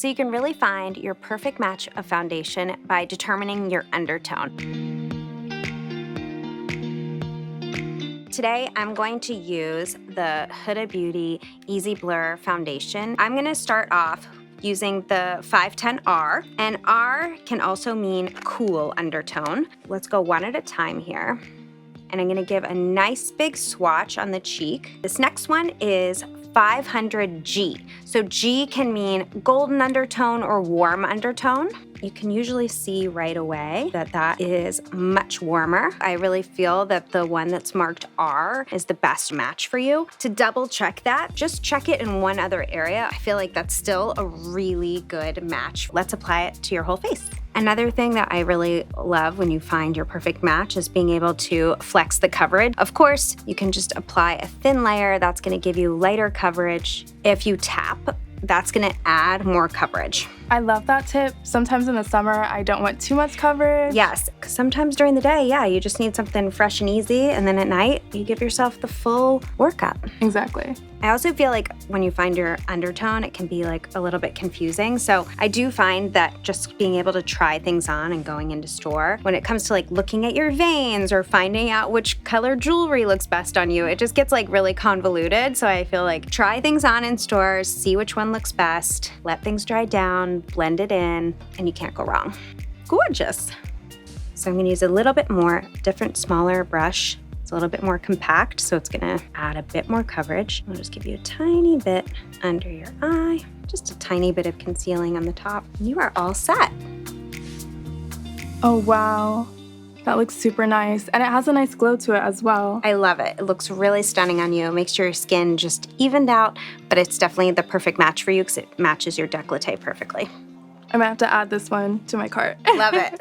so you can really find your perfect match of foundation by determining your undertone. Today, I'm going to use the Huda Beauty Easy Blur Foundation. I'm gonna start off using the 510R, and R can also mean cool undertone. Let's go one at a time here. And I'm gonna give a nice big swatch on the cheek. This next one is 500G. So G can mean golden undertone or warm undertone. You can usually see right away that that is much warmer. I really feel that the one that's marked R is the best match for you. To double check that, just check it in one other area. I feel like that's still a really good match. Let's apply it to your whole face. Another thing that I really love when you find your perfect match is being able to flex the coverage. Of course, you can just apply a thin layer. That's gonna give you lighter coverage. If you tap, that's gonna add more coverage. I love that tip. Sometimes in the summer, I don't want too much coverage. Yes, because sometimes during the day, yeah, you just need something fresh and easy, and then at night, you give yourself the full workup. Exactly. I also feel like when you find your undertone, it can be like a little bit confusing. So I do find that just being able to try things on and going into store, when it comes to like looking at your veins or finding out which color jewelry looks best on you, it just gets like really convoluted. So I feel like try things on in stores, see which one looks best, let things dry down, blend it in, and you can't go wrong. Gorgeous. So I'm gonna use a little bit more, different, smaller brush. It's a little bit more compact, so it's gonna add a bit more coverage. I'll just give you a tiny bit under your eye, just a tiny bit of concealing on the top. You are all set. Oh, wow. That looks super nice. And it has a nice glow to it as well. I love it. It looks really stunning on you. It makes your skin just evened out, but it's definitely the perfect match for you because it matches your décolleté perfectly. I'm gonna have to add this one to my cart. Love it.